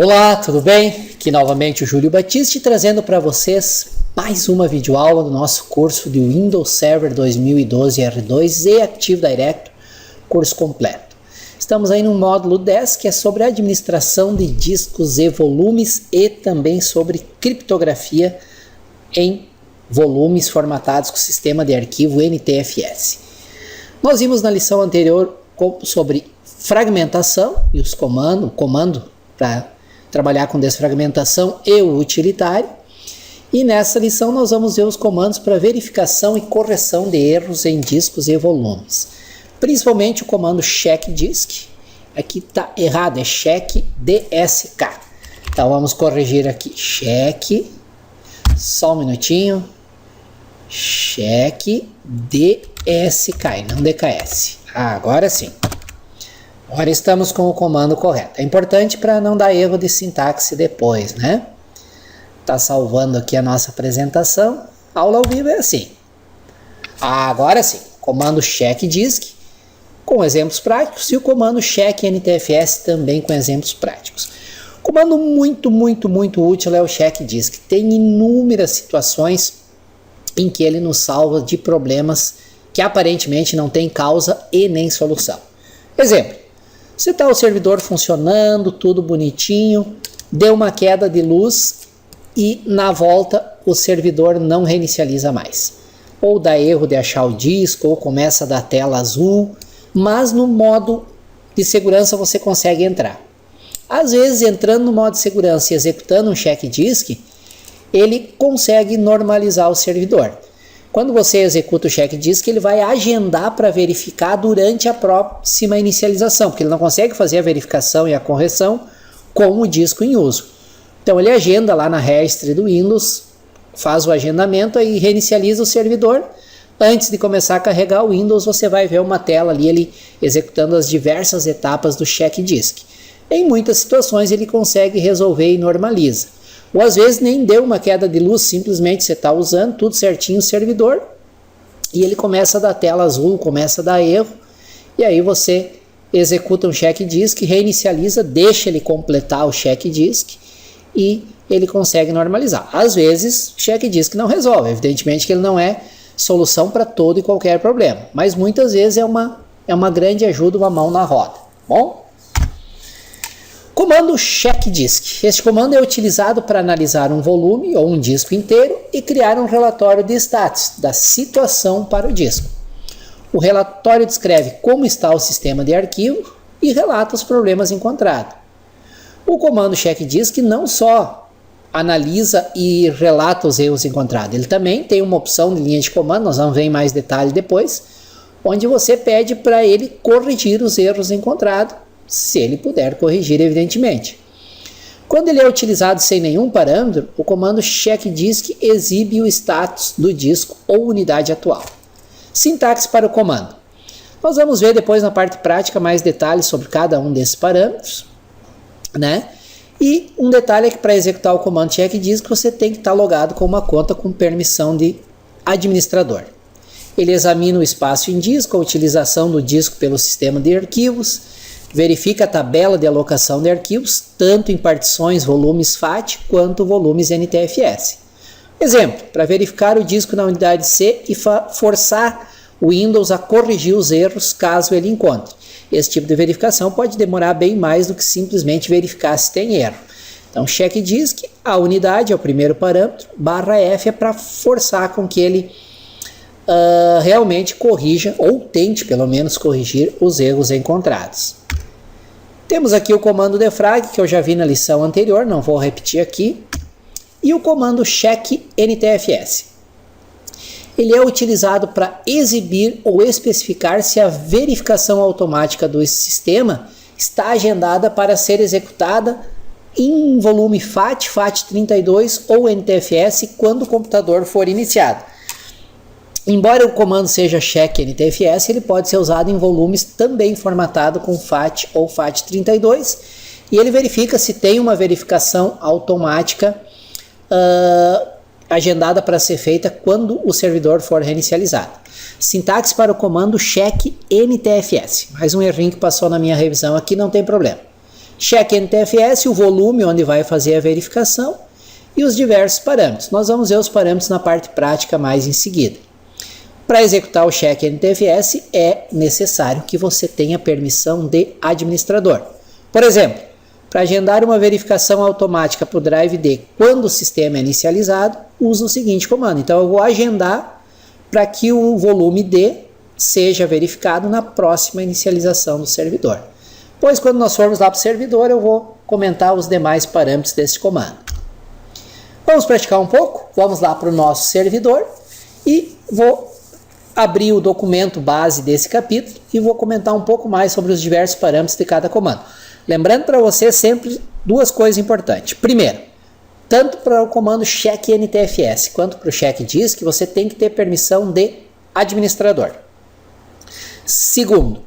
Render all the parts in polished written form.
Olá, tudo bem? Aqui novamente o Júlio Batista trazendo para vocês mais uma videoaula do nosso curso de Windows Server 2012 R2 e Active Directory, curso completo. Estamos aí no módulo 10, que é sobre a administração de discos e volumes e também sobre criptografia em volumes formatados com o sistema de arquivo NTFS. Nós vimos na lição anterior sobre fragmentação e os comando para trabalhar com desfragmentação e o utilitário. E nessa lição nós vamos ver os comandos para verificação e correção de erros em discos e volumes. Principalmente o comando check disk. Aqui está errado, é check DSK. Então vamos corrigir aqui. Check, só um minutinho. Check DSK e não DKS. Agora sim. Agora estamos com o comando correto. É importante para não dar erro de sintaxe depois, né? Tá salvando aqui a nossa apresentação. Aula ao vivo é assim. Agora sim. Comando check disk com exemplos práticos e o comando check NTFS também com exemplos práticos. Comando muito útil é o check disk. Tem inúmeras situações em que ele nos salva de problemas que aparentemente não tem causa e nem solução. Exemplo. Se está o servidor funcionando, tudo bonitinho, deu uma queda de luz e na volta o servidor não reinicializa mais. Ou dá erro de achar o disco, ou começa a dar tela azul, mas no modo de segurança você consegue entrar. Às vezes, entrando no modo de segurança e executando um check disk, ele consegue normalizar o servidor. Quando você executa o check disk, ele vai agendar para verificar durante a próxima inicialização, porque ele não consegue fazer a verificação e a correção com o disco em uso. Então ele agenda lá na registry do Windows, faz o agendamento e reinicializa o servidor. Antes de começar a carregar o Windows, você vai ver uma tela ali ele executando as diversas etapas do check disk. Em muitas situações ele consegue resolver e normaliza. Ou às vezes nem deu uma queda de luz, simplesmente você está usando tudo certinho o servidor e ele começa a dar tela azul, começa a dar erro, e aí você executa um check disk, reinicializa, deixa ele completar o check disk e ele consegue normalizar. Às vezes o check disk não resolve, evidentemente que ele não é solução para todo e qualquer problema, mas muitas vezes é uma grande ajuda, uma mão na roda. Bom? Comando check disk. Este comando é utilizado para analisar um volume ou um disco inteiro e criar um relatório de status da situação para o disco. O relatório descreve como está o sistema de arquivo e relata os problemas encontrados. O comando check disk não só analisa e relata os erros encontrados, ele também tem uma opção de linha de comando, nós vamos ver em mais detalhe depois, onde você pede para ele corrigir os erros encontrados, se ele puder corrigir, evidentemente. Quando ele é utilizado sem nenhum parâmetro, o comando check disk exibe o status do disco ou unidade atual. Sintaxe para o comando. Nós vamos ver depois na parte prática mais detalhes sobre cada um desses parâmetros, né? E um detalhe é que para executar o comando check disk você tem que estar logado com uma conta com permissão de administrador. Ele examina o espaço em disco, a utilização do disco pelo sistema de arquivos, verifica a tabela de alocação de arquivos, tanto em partições volumes FAT quanto volumes NTFS. Exemplo, para verificar o disco na unidade C e forçar o Windows a corrigir os erros caso ele encontre. Esse tipo de verificação pode demorar bem mais do que simplesmente verificar se tem erro. Então, check disk, a unidade é o primeiro parâmetro, /F é para forçar com que ele realmente corrija, ou tente pelo menos corrigir os erros encontrados. Temos aqui o comando defrag, que eu já vi na lição anterior, não vou repetir aqui. E o comando check NTFS. Ele é utilizado para exibir ou especificar se a verificação automática do sistema está agendada para ser executada em volume FAT, FAT32 ou NTFS quando o computador for iniciado. Embora o comando seja check NTFS, ele pode ser usado em volumes também formatado com FAT ou FAT32 e ele verifica se tem uma verificação automática agendada para ser feita quando o servidor for reinicializado. Sintaxe para o comando check NTFS. Mais um errinho que passou na minha revisão aqui, não tem problema. check NTFS, o volume onde vai fazer a verificação e os diversos parâmetros. Nós vamos ver os parâmetros na parte prática mais em seguida. Para executar o check NTFS é necessário que você tenha permissão de administrador. Por exemplo, para agendar uma verificação automática para o Drive D quando o sistema é inicializado, usa o seguinte comando. Então eu vou agendar para que o volume D seja verificado na próxima inicialização do servidor. Pois quando nós formos lá para o servidor, eu vou comentar os demais parâmetros desse comando. Vamos praticar um pouco? Vamos lá para o nosso servidor e vou abrir o documento base desse capítulo e vou comentar um pouco mais sobre os diversos parâmetros de cada comando. Lembrando para você sempre duas coisas importantes. Primeiro, tanto para o comando check NTFS quanto para o check disk, você tem que ter permissão de administrador. Segundo,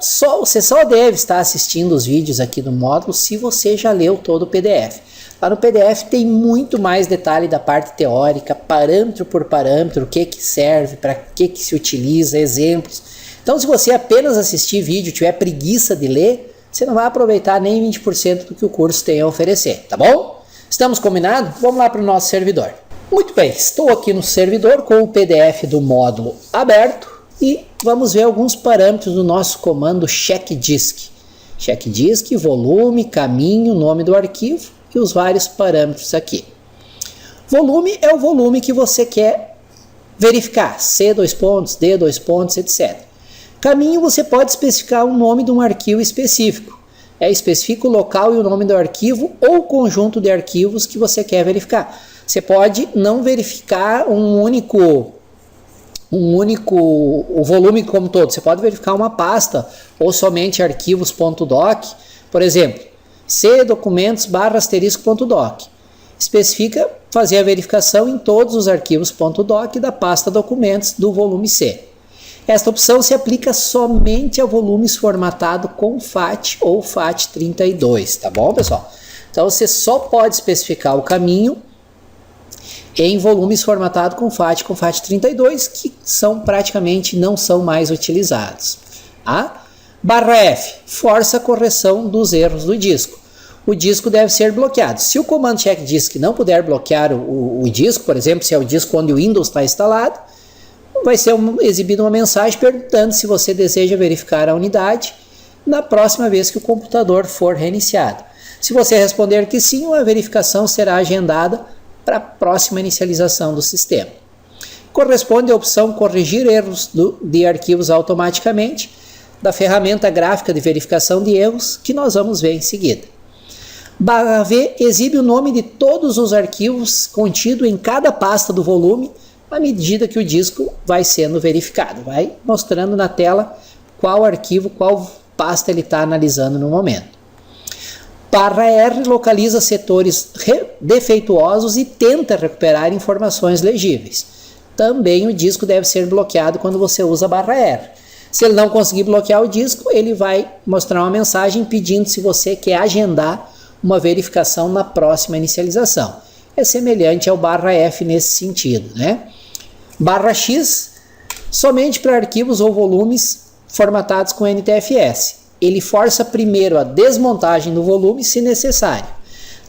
você só deve estar assistindo os vídeos aqui do módulo se você já leu todo o PDF. Lá no PDF tem muito mais detalhe da parte teórica, parâmetro por parâmetro, o que serve, para que se utiliza, exemplos. Então, se você apenas assistir vídeo e tiver preguiça de ler, você não vai aproveitar nem 20% do que o curso tem a oferecer, tá bom? Estamos combinados? Vamos lá para o nosso servidor. Muito bem, estou aqui no servidor com o PDF do módulo aberto e vamos ver alguns parâmetros do nosso comando check disk. Check disk, volume, caminho, nome do arquivo e os vários parâmetros aqui. Volume é o volume que você quer verificar, C, D, etc. Caminho, você pode especificar o nome de um arquivo específico. Especifica o local e o nome do arquivo ou o conjunto de arquivos que você quer verificar. Você pode não verificar o volume como todo. Você pode verificar uma pasta ou somente arquivos.doc. Por exemplo, C documentos /*doc. Especifica fazer a verificação em todos os arquivos.doc da pasta documentos do volume C. Esta opção se aplica somente a volumes formatados com FAT ou FAT32, tá bom, pessoal? Então você só pode especificar o caminho em volumes formatados com FAT32, que praticamente não são mais utilizados. Tá? /F, força a correção dos erros do disco. O disco deve ser bloqueado. Se o comando check disk não puder bloquear o disco, por exemplo, se é o disco onde o Windows está instalado, vai ser exibida uma mensagem perguntando se você deseja verificar a unidade na próxima vez que o computador for reiniciado. Se você responder que sim, a verificação será agendada para a próxima inicialização do sistema. Corresponde à opção corrigir erros de arquivos automaticamente da ferramenta gráfica de verificação de erros que nós vamos ver em seguida. /V exibe o nome de todos os arquivos contidos em cada pasta do volume à medida que o disco vai sendo verificado. Vai mostrando na tela qual arquivo, qual pasta ele está analisando no momento. /R localiza setores defeituosos e tenta recuperar informações legíveis. Também o disco deve ser bloqueado quando você usa /R. Se ele não conseguir bloquear o disco, ele vai mostrar uma mensagem pedindo se você quer agendar uma verificação na próxima inicialização. É semelhante ao /F nesse sentido, né? /X, somente para arquivos ou volumes formatados com NTFS. Ele força primeiro a desmontagem do volume, se necessário.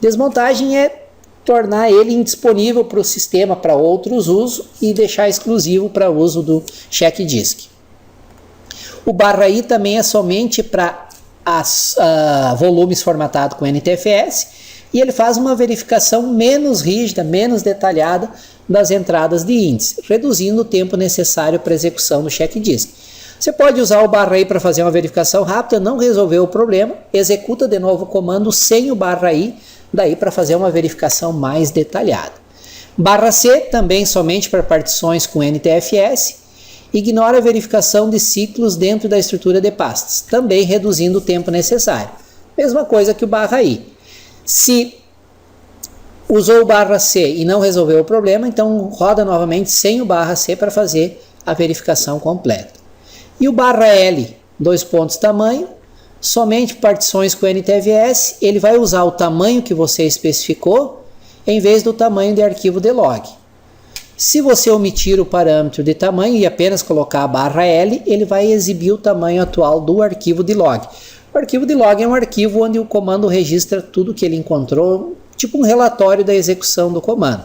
Desmontagem é tornar ele indisponível para o sistema para outros usos e deixar exclusivo para uso do check disk. O /I também é somente para volumes formatados com NTFS e ele faz uma verificação menos rígida, menos detalhada das entradas de índice, reduzindo o tempo necessário para a execução do check disk. Você pode usar o /I para fazer uma verificação rápida, não resolveu o problema, executa de novo o comando sem o /I, daí para fazer uma verificação mais detalhada. /C também somente para partições com NTFS, ignora a verificação de ciclos dentro da estrutura de pastas, também reduzindo o tempo necessário. Mesma coisa que o /I. Se usou o /C e não resolveu o problema, então roda novamente sem o /C para fazer a verificação completa. E o /L, tamanho, somente partições com NTFS, ele vai usar o tamanho que você especificou em vez do tamanho de arquivo de log. Se você omitir o parâmetro de tamanho e apenas colocar /L, ele vai exibir o tamanho atual do arquivo de log. O arquivo de log é um arquivo onde o comando registra tudo que ele encontrou, tipo um relatório da execução do comando.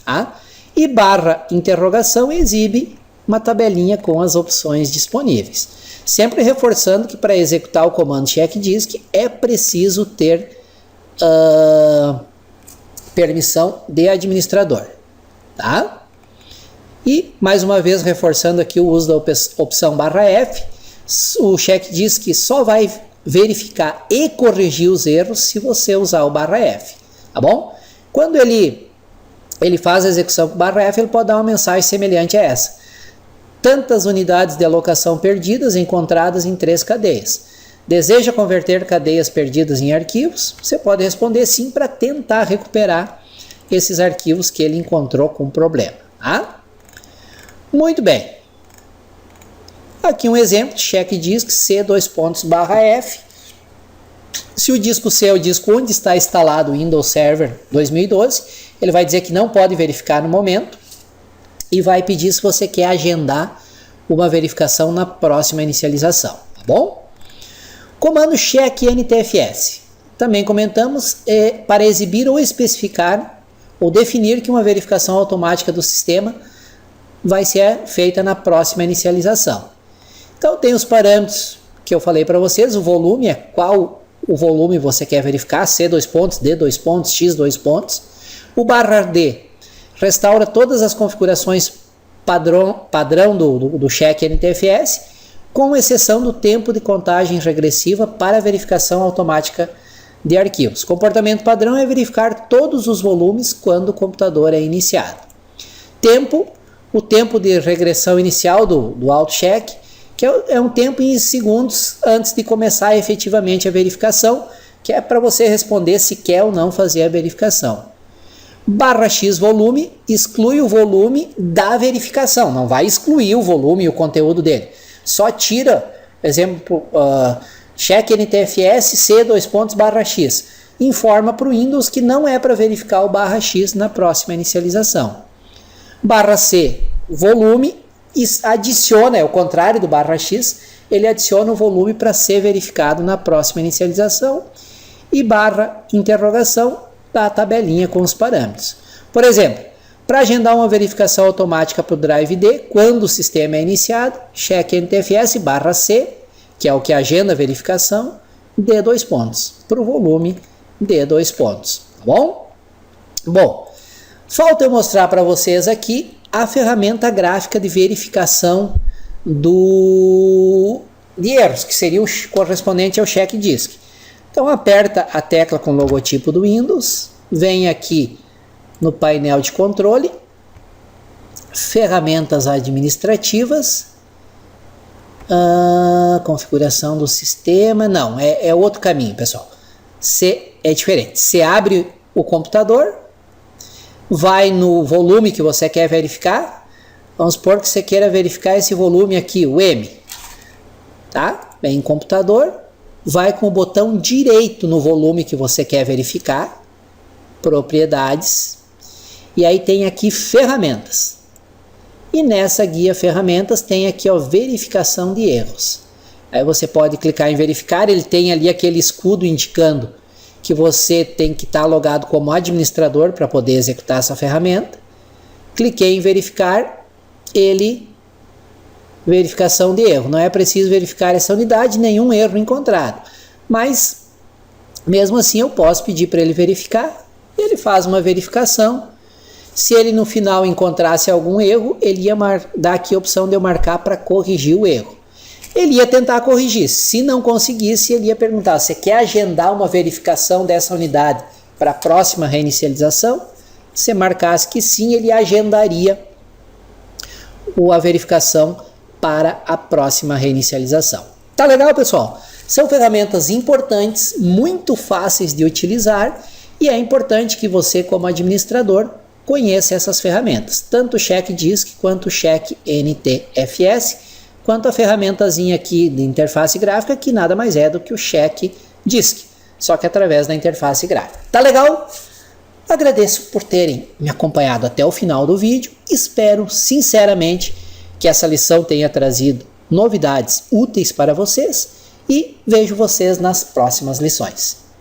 Tá? E barra interrogação exibe uma tabelinha com as opções disponíveis. Sempre reforçando que para executar o comando checkDisk é preciso ter permissão de administrador. Tá? E mais uma vez reforçando aqui o uso da opção /F, o checkDisk só vai verificar e corrigir os erros se você usar o /F. Tá bom? Quando ele faz a execução com /F, ele pode dar uma mensagem semelhante a essa. Tantas unidades de alocação perdidas encontradas em 3 cadeias. Deseja converter cadeias perdidas em arquivos? Você pode responder sim para tentar recuperar esses arquivos que ele encontrou com problema. Tá? Muito bem. Aqui um exemplo de checkdisk C:/F. Se o disco C é o disco onde está instalado o Windows Server 2012, ele vai dizer que não pode verificar no momento e vai pedir se você quer agendar uma verificação na próxima inicialização, tá bom? Comando check NTFS. Também comentamos para exibir ou especificar ou definir que uma verificação automática do sistema vai ser feita na próxima inicialização. Então tem os parâmetros que eu falei para vocês, o volume é qual o volume você quer verificar, C:, D:, X:. O /D restaura todas as configurações padrão do check NTFS, com exceção do tempo de contagem regressiva para a verificação automática de arquivos. Comportamento padrão é verificar todos os volumes quando o computador é iniciado. Tempo, o tempo de regressão inicial do auto-check, que é um tempo em segundos antes de começar efetivamente a verificação, que é para você responder se quer ou não fazer a verificação. /X volume exclui o volume da verificação, não vai excluir o volume e o conteúdo dele. Só tira, por exemplo, check NTFS C:/X. Informa para o Windows que não é para verificar o /X na próxima inicialização. /C volume adiciona, é o contrário do /X, ele adiciona o volume para ser verificado na próxima inicialização. E /interrogação da tabelinha com os parâmetros. Por exemplo, para agendar uma verificação automática para o Drive D, quando o sistema é iniciado, check NTFS /C, que é o que agenda a verificação, D:. Para o volume, D:, tá bom? Bom, falta eu mostrar para vocês aqui a ferramenta gráfica de verificação de erros, que seria o correspondente ao checkdisk. Então aperta a tecla com o logotipo do Windows, vem aqui no painel de controle, ferramentas administrativas, configuração do sistema, não, é outro caminho, pessoal. É diferente, você abre o computador, vai no volume que você quer verificar, vamos supor que você queira verificar esse volume aqui, o M, tá? Vem em computador, vai com o botão direito no volume que você quer verificar, propriedades, e aí tem aqui ferramentas. E nessa guia ferramentas tem aqui, ó, verificação de erros. Aí você pode clicar em verificar, ele tem ali aquele escudo indicando que você tem que estar logado como administrador para poder executar essa ferramenta. Cliquei em verificar, verificação de erro. Não é preciso verificar essa unidade, nenhum erro encontrado. Mas, mesmo assim, eu posso pedir para ele verificar. Ele faz uma verificação. Se ele no final encontrasse algum erro, ele ia dar aqui a opção de eu marcar para corrigir o erro. Ele ia tentar corrigir. Se não conseguisse, ele ia perguntar: você quer agendar uma verificação dessa unidade para a próxima reinicialização? Se marcasse que sim, ele agendaria a verificação para a próxima reinicialização. Tá legal, pessoal? São ferramentas importantes, muito fáceis de utilizar, e é importante que você, como administrador, conheça essas ferramentas, tanto o checkdisk quanto o check NTFS, quanto a ferramentazinha aqui de interface gráfica, que nada mais é do que o checkdisk, só que através da interface gráfica. Tá legal? Agradeço por terem me acompanhado até o final do vídeo. Espero sinceramente que essa lição tenha trazido novidades úteis para vocês e vejo vocês nas próximas lições.